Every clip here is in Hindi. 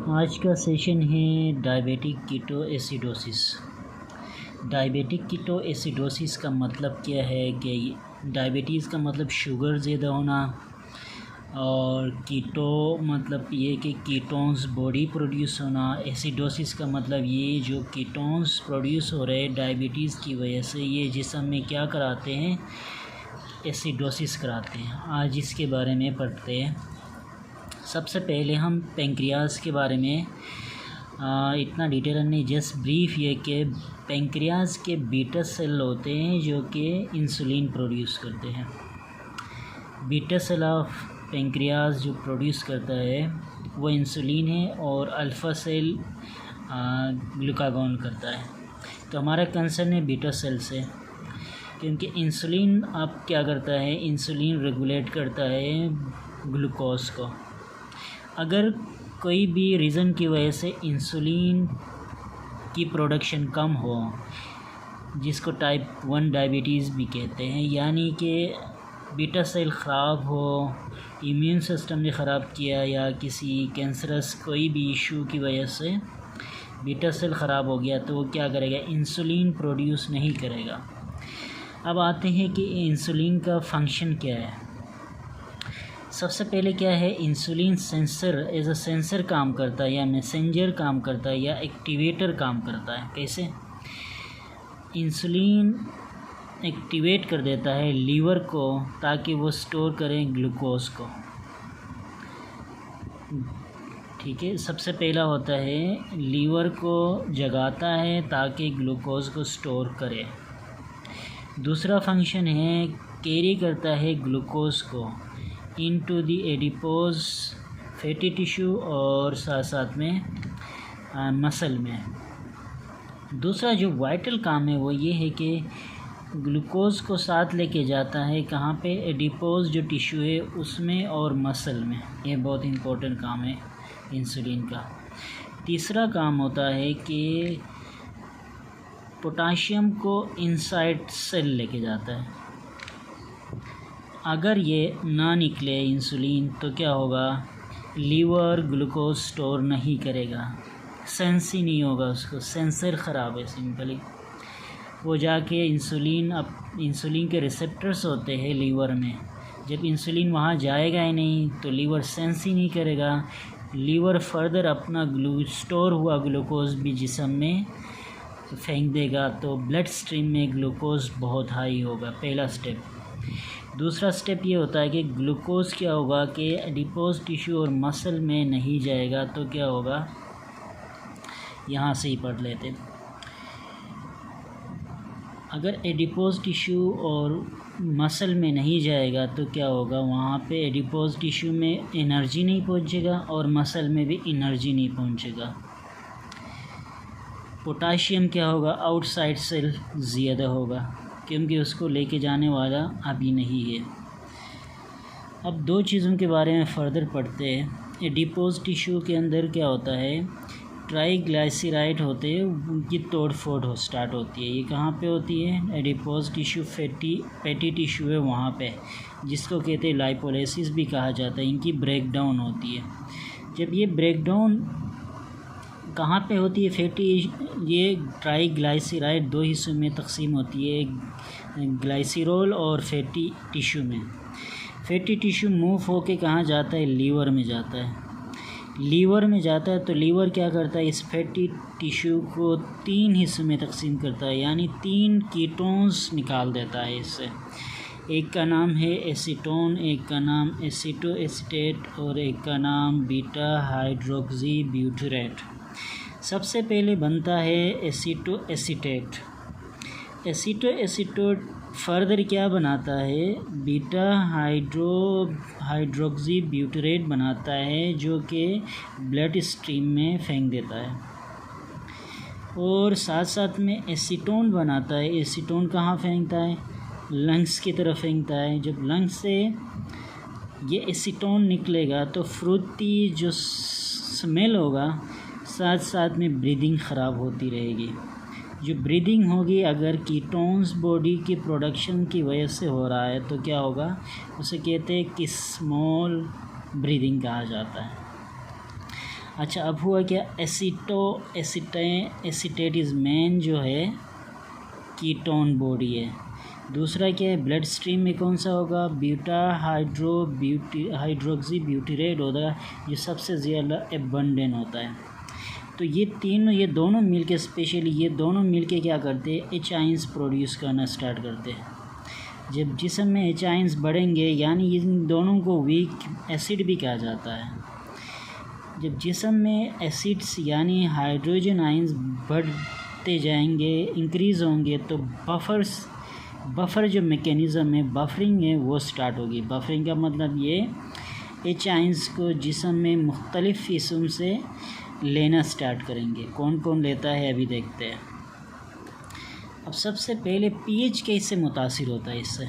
आज का सेशन है डायबिटिक कीटोएसिडोसिस। डायबिटिक कीटोएसिडोसिस का मतलब क्या है कि डायबिटीज़ का मतलब शुगर ज़्यादा होना, और कीटो मतलब ये कि कीटोन्स बॉडी प्रोड्यूस होना। एसिडोसिस का मतलब ये जो कीटोन्स प्रोड्यूस हो रहे डायबिटीज़ की वजह से ये जिस्म में क्या कराते हैं, एसिडोसिस कराते हैं। आज इसके बारे में पढ़ते हैं। सबसे पहले हम पेंक्रियाज के बारे में इतना डिटेल नहीं, जस्ट ब्रीफ ये कि पेंक्रियाज के बीटा सेल होते हैं जो कि इंसुलिन प्रोड्यूस करते हैं। बीटा सेल ऑफ पेंक्रियाज जो प्रोड्यूस करता है वो इंसुलिन है, और अल्फ़ा सेल ग्लूकागॉन करता है। तो हमारा कंसर्न है बीटा सेल से, क्योंकि इंसुलिन अब क्या करता है, इंसुलिन रेगुलेट करता है ग्लूकोज को। अगर कोई भी रीज़न की वजह से इंसुलिन की प्रोडक्शन कम हो, जिसको टाइप 1 डायबिटीज़ भी कहते हैं, यानी कि बीटा सेल ख़राब हो, इम्यून सिस्टम ने ख़राब किया, या किसी कैंसरस कोई भी इशू की वजह से बीटा सेल ख़राब हो गया, तो वो क्या करेगा, इंसुलिन प्रोड्यूस नहीं करेगा। अब आते हैं कि इंसुलिन का फंक्शन क्या है। सबसे पहले क्या है, insulin sensor as a sensor काम करता है, या मैसेंजर काम करता है, या एक्टिवेटर काम करता है। कैसे? इंसुलिन एक्टिवेट कर देता है लीवर को ताकि वो स्टोर करें ग्लूकोज को। ठीक है, सबसे पहला होता है लीवर को जगाता है ताकि ग्लूकोज को स्टोर करे। दूसरा फंक्शन है कैरी करता है ग्लूकोज को into the adipose fatty tissue और साथ साथ में मसल में। दूसरा जो वाइटल काम है वो ये है कि ग्लूकोज को साथ लेके जाता है कहाँ पे, एडिपोज जो टिश्यू है उसमें और मसल में। ये बहुत इम्पोर्टेंट काम है इंसुलिन का। तीसरा काम होता है कि पोटाशियम को इनसाइड सेल लेके जाता है। अगर ये ना निकले इंसुलिन तो क्या होगा, लीवर ग्लूकोज स्टोर नहीं करेगा, सेंस ही नहीं होगा उसको, सेंसर ख़राब है सिंपली। वो जाके इंसुलिन के रिसेप्टर्स होते हैं लीवर में, जब इंसुलिन वहाँ जाएगा ही नहीं तो लीवर सेंस ही नहीं करेगा। लीवर फर्दर अपना स्टोर हुआ ग्लूकोज भी जिस्म में फेंक देगा, तो ब्लड स्ट्रीम में ग्लूकोज बहुत हाई होगा। पहला स्टेप। दूसरा स्टेप ये होता है कि ग्लूकोज क्या होगा कि एडिपोज टिश्यू और मसल में नहीं जाएगा, तो क्या होगा, यहाँ से ही पढ़ लेते। अगर एडिपोज टिश्यू और मसल में नहीं जाएगा तो क्या होगा, वहाँ पे एडिपोज टिश्यू में एनर्जी नहीं पहुँचेगा और मसल में भी एनर्जी नहीं पहुँचेगा। पोटाशियम क्या होगा, आउटसाइड सेल ज़्यादा होगा, क्योंकि उसको लेके जाने वाला अभी नहीं है। अब दो चीज़ों के बारे में फ़र्दर पढ़ते हैं। एडिपोज टिश्यू के अंदर क्या होता है, ट्राइग्लाइसराइड होते हैं, उनकी तोड़ फोड़ स्टार्ट होती है। ये कहाँ पे होती है, एडिपोज टिश्यू फैटी टिश्यू है वहाँ पे, जिसको कहते हैं लाइपोलाइसिस भी कहा जाता है। इनकी ब्रेकडाउन होती है। जब ये ब्रेकडाउन कहाँ पे होती है, फैटी, ये ट्राइग्लाइसराइड दो हिस्सों में तकसीम होती है, ग्लाइसिरोल और फैटी टिश्यू में। फैटी टिश्यू मूव होके कहाँ जाता है, लीवर में जाता है। लीवर में जाता है तो लीवर क्या करता है, इस फैटी टिश्यू को 3 हिस्सों में तकसीम करता है, यानी 3 कीटोन्स निकाल देता है इससे। एक का नाम है एसीटोन, एक का नाम एसिटोएसिटेट, और एक का नाम बीटा हाइड्रोक्सी ब्यूटरेट। सबसे पहले बनता है एसिटोएसिटेट। एसिटोएसिटेट फर्दर क्या बनाता है, बीटा हाइड्रोक्सी ब्यूटरेट बनाता है, जो कि ब्लड स्ट्रीम में फेंक देता है। और साथ साथ में एसीटोन बनाता है। एसीटोन कहाँ फेंकता है, लंग्स की तरफ फेंकता है। जब लंग्स से ये एसीटोन निकलेगा तो फ्रूटी जो स्मेल होगा, साथ साथ में ब्रीदिंग ख़राब होती रहेगी। जो ब्रीदिंग होगी, अगर कीटोन्स बॉडी की प्रोडक्शन की वजह से हो रहा है तो क्या होगा, उसे कहते हैं कि स्मॉल ब्रीदिंग कहा जाता है। अच्छा, अब हुआ क्या, एसीटेट इज़ मेन जो है कीटोन बॉडी है। दूसरा क्या है, ब्लड स्ट्रीम में कौन सा होगा, हाइड्रोक्सी ब्यूटीरेट होगा, ये सबसे ज़्यादा एबंडेंट होता है। तो ये दोनों मिलके, स्पेशली ये दोनों मिलके क्या करते हैं, एच आइंस प्रोड्यूस करना स्टार्ट करते हैं। जब जिस्म में एच आइंस बढ़ेंगे, यानी इन दोनों को वीक एसिड भी कहा जाता है। जब जिस्म में एसिड्स यानी हाइड्रोजन आइंस बढ़ते जाएंगे, इंक्रीज़ होंगे, तो बफ़र जो मैकेनिज़्म है, बफरिंग है, वो स्टार्ट होगी। बफरिंग का मतलब ये एच आइंस को जिस्म में मुख्तलिफ़ किस्म से लेना स्टार्ट करेंगे। कौन कौन लेता है अभी देखते हैं। अब सबसे पहले पीएच कैसे मुतासिर होता है इससे।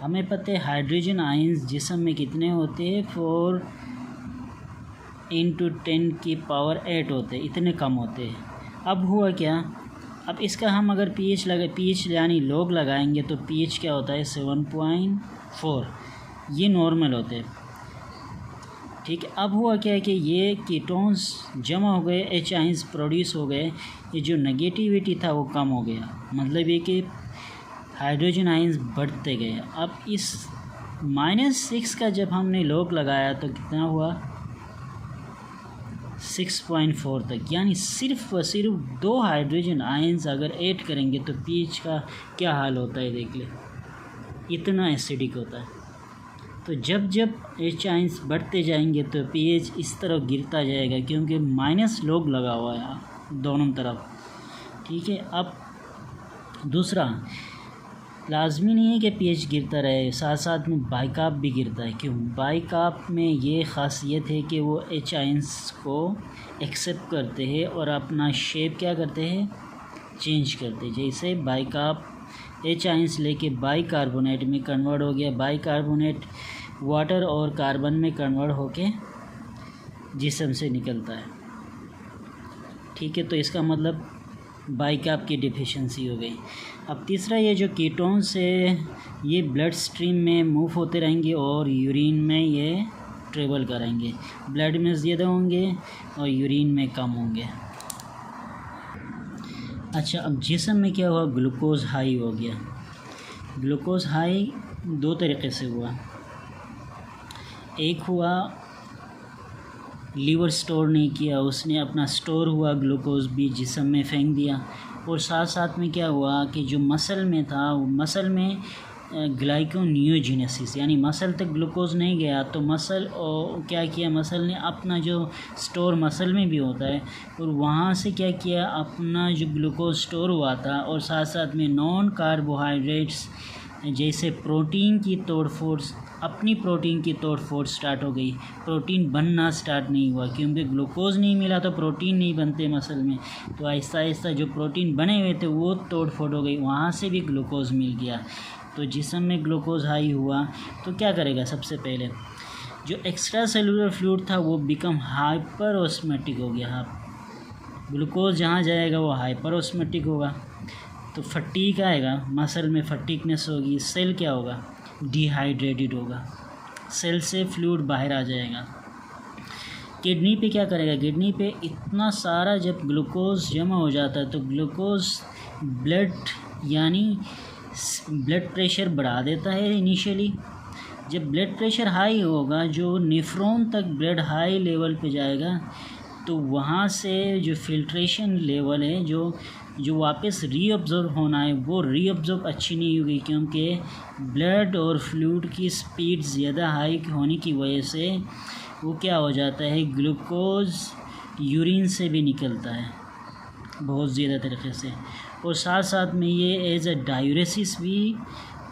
हमें पता है हाइड्रोजन आयंस जिस्म में कितने होते हैं, 4 × 10⁸ होते हैं, इतने कम होते हैं। अब हुआ क्या, अब इसका हम अगर पीएच यानी लॉग लगाएंगे तो पीएच क्या होता है, 7.4, ये नॉर्मल होते हैं। ठीक है, अब हुआ क्या है कि ये कीटोन्स जमा हो गए, एच आइंस प्रोड्यूस हो गए, ये जो नेगेटिविटी था वो कम हो गया, मतलब ये कि हाइड्रोजन आइंस बढ़ते गए। अब इस -6 का जब हमने लॉग लगाया तो कितना हुआ, 6.4 तक, यानी सिर्फ व सिर्फ 2 हाइड्रोजन आइंस अगर ऐड करेंगे तो पीएच का क्या हाल होता है देख ले, इतना एसिडिक होता है। तो जब जब एच आइंस बढ़ते जाएंगे तो पीएच इस तरफ गिरता जाएगा, क्योंकि माइनस लॉग लगा हुआ है दोनों तरफ। ठीक है, अब दूसरा, लाजमी नहीं है कि पीएच गिरता रहे, साथ साथ में बाइकार्ब भी गिरता है। क्यों, बाइकार्ब में ये ख़ासियत है कि वो एच आइंस को एक्सेप्ट करते हैं और अपना शेप क्या करते हैं, चेंज करते हैं। जैसे बाइकार्ब एच आइंस लेके बाइकार्बोनेट में कन्वर्ट हो गया, बाइकार्बोनेट वाटर और कार्बन में कन्वर्ट होके जिस्म से निकलता है। ठीक है, तो इसका मतलब बाइकार्ब की डिफिशिएंसी हो गई। अब तीसरा, ये जो कीटोन्स है ये ब्लड स्ट्रीम में मूव होते रहेंगे और यूरिन में ये ट्रेवल करेंगे, ब्लड में ज़्यादा होंगे और यूरिन में कम होंगे। अच्छा, अब जिस्म में क्या हुआ, ग्लूकोज हाई हो गया। ग्लूकोज हाई 2 तरीक़े से हुआ, एक हुआ लीवर स्टोर नहीं किया, उसने अपना स्टोर हुआ ग्लूकोज भी जिस्म में फेंक दिया, और साथ साथ में क्या हुआ कि जो मसल में था, मसल में ग्लाइकोनियोजेनेसिस यानी मसल तक ग्लूकोज नहीं गया, तो मसल और क्या किया, मसल ने अपना जो स्टोर मसल में भी होता है और वहाँ से क्या किया, अपना जो ग्लूकोज स्टोर हुआ था और साथ साथ में नॉन कार्बोहाइड्रेट्स जैसे प्रोटीन की तोड़फोड़, अपनी प्रोटीन की तोड़फोड़ स्टार्ट हो गई। प्रोटीन बनना स्टार्ट नहीं हुआ, क्योंकि ग्लूकोज नहीं मिला तो प्रोटीन नहीं बनते मसल में, तो आहिस्ता आहिस्ता जो प्रोटीन बने हुए थे वो तोड़फोड़ हो गई, वहाँ से भी ग्लूकोज मिल गया। तो जिस्म में ग्लूकोज हाई हुआ तो क्या करेगा, सबसे पहले जो एक्स्ट्रा सेलुलर फ्लूइड था वो बिकम हाइपर ऑस्मेटिक हो गया। ग्लूकोज जहाँ जाएगा वो हाइपर ऑस्मेटिक होगा, तो फटीक आएगा, मसल में फटीकनेस होगी, सेल क्या होगा, डिहाइड्रेटेड होगा, सेल से फ्लूइड बाहर आ जाएगा। किडनी पे क्या करेगा, किडनी पे इतना सारा जब ग्लूकोज जमा हो जाता है तो ग्लूकोज ब्लड यानी ब्लड प्रेशर बढ़ा देता है इनिशियली। जब ब्लड प्रेशर हाई होगा, जो नेफ्रॉन तक ब्लड हाई लेवल पे जाएगा, तो वहाँ से जो फिल्ट्रेशन लेवल है, जो वापस रीअब्जॉर्ब होना है, वो रीअब्जॉर्ब अच्छी नहीं होगी, क्योंकि ब्लड और फ्लूइड की स्पीड ज़्यादा हाई होने की वजह से वो क्या हो जाता है, ग्लूकोज यूरिन से भी निकलता है बहुत ज़्यादा तरीके से, और साथ साथ में ये एज अ डायूरेसिस भी,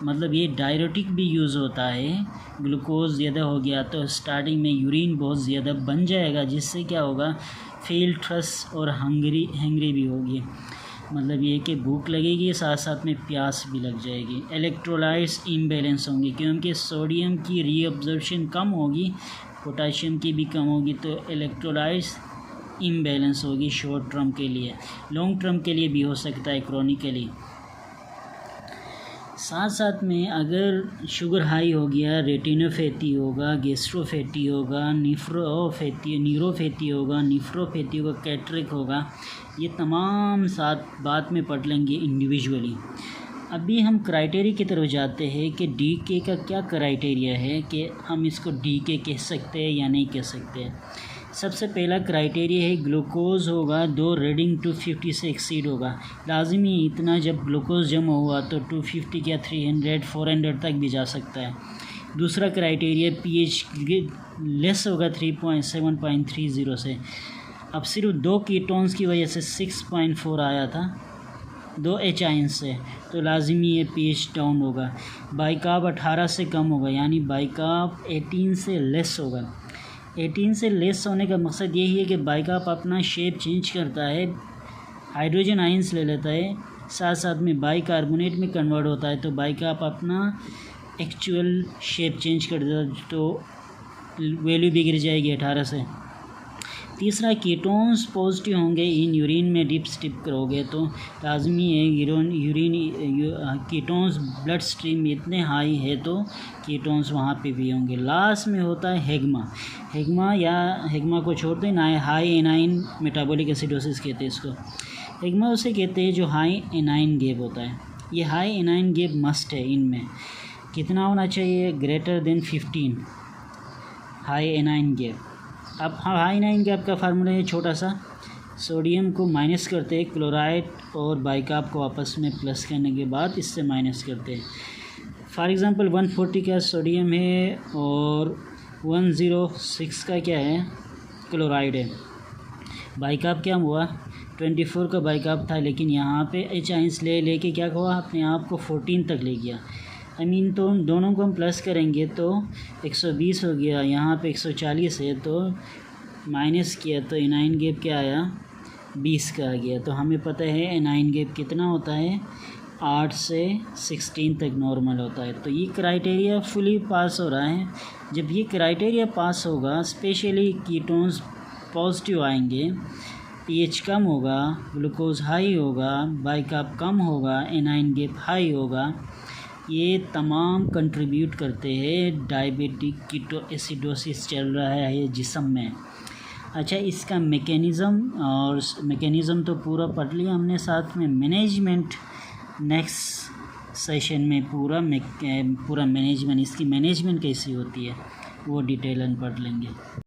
मतलब ये डायरेटिक भी यूज़ होता है। ग्लूकोज ज़्यादा हो गया तो स्टार्टिंग में यूरिन बहुत ज़्यादा बन जाएगा, जिससे क्या होगा, फील थ्रस्ट और हैंग्री भी होगी, मतलब ये कि भूख लगेगी, साथ साथ में प्यास भी लग जाएगी। इलेक्ट्रोलाइट्स इम्बैलेंस होंगे, क्योंकि सोडियम की रीअब्जॉर्प्शन कम होगी, पोटाशियम की भी कम होगी, तो इलेक्ट्रोलाइट्स इम्बैलेंस होगी शॉर्ट टर्म के लिए, लॉन्ग टर्म के लिए भी हो सकता है क्रोनिकली। साथ साथ में अगर शुगर हाई हो गया, रेटिनोपैथी होगा, गैस्ट्रोपैथी होगा, न्यूरोपैथी होगा, निफ्रोपैथी होगा, कैटरेक्ट होगा, ये तमाम साथ बात में पढ़ लेंगे इंडिविजुअली। अभी हम क्राइटेरिया की तरफ जाते हैं कि डीके का क्या क्राइटेरिया है, कि हम इसको डीके कह सकते हैं या नहीं कह सकते। सबसे पहला क्राइटेरिया है ग्लूकोज होगा 2 रीडिंग 250 से एक्सीड होगा। लाजमी इतना जब ग्लूकोज जमा हुआ तो 250 या 300 400 तक भी जा सकता है। दूसरा क्राइटेरिया पीएच लेस होगा 3.7.30 से। अब सिर्फ 2 कीटोन्स की वजह से 6.4 आया था, 2 H आयंस से, तो लाजमी ये पीएच डाउन होगा। बाइकार्ब 18 से कम होगा, यानी बाइकार्ब 18 से लेस होगा। 18 से लेस होने का मकसद यही है कि बाइकार्ब अपना शेप चेंज करता है, हाइड्रोजन आयंस ले लेता है, साथ साथ में बाइकार्बोनेट में कन्वर्ट होता है, तो बाइकार्ब अपना एक्चुअल शेप चेंज कर देता है, तो वैल्यू बिगड़ जाएगी 18 से। तीसरा कीटोन्स पॉजिटिव होंगे इन यूरिन में डिप करोगे तो लाजमी है यूरिन कीटोन्स ब्लड स्ट्रीम में इतने हाई है तो कीटोन्स वहाँ पे भी होंगे। लास्ट में होता है हेगमा को छोड़ते हैं ना, हाई एनाइन मेटाबॉलिक एसिडोसिस कहते हैं इसको। हेगमा उसे कहते हैं जो हाई एनाइन गैप होता है। ये हाई एनाइन गैप मस्ट है, इनमें कितना होना चाहिए, greater than 15 high anion gap. अब हाई एनाइन गैप का फार्मूला है छोटा सा, सोडियम को माइनस करते हैं, क्लोराइड और बाइकार्ब को आपस में प्लस करने के बाद इससे माइनस करते हैं। फॉर एग्ज़ाम्पल 140 का सोडियम है और 106 का क्या है, क्लोराइड है। बाइकार्ब क्या हुआ, 24 का बाइकार्ब था, लेकिन यहाँ पे H आयंस लेके क्या हुआ, अपने आप को 14 तक ले गया। तो दोनों को हम प्लस करेंगे तो 120 हो गया, यहाँ पे 140 है तो माइनस किया तो एनाइन गैप क्या आया, 20 का आ गया। तो हमें पता है एनाइन गैप कितना होता है, 8 से 16 तक नॉर्मल होता है। तो ये क्राइटेरिया फुली पास हो रहा है। जब ये क्राइटेरिया पास होगा, स्पेशली कीटोन्स पॉजिटिव आएंगे, पीएच कम होगा, ग्लूकोज हाई होगा, बाइकार्ब कम होगा, एनाइन गैप हाई होगा, ये तमाम कंट्रीब्यूट करते हैं डायबिटिक कीटोएसिडोसिस चल रहा है ये जिस्म में। अच्छा, इसका मैकेनिज़्म तो पूरा पढ़ लिया हमने, साथ में मैनेजमेंट नेक्स्ट सेशन में पूरा मैनेजमेंट, इसकी मैनेजमेंट कैसी होती है वो डिटेल पढ़ लेंगे।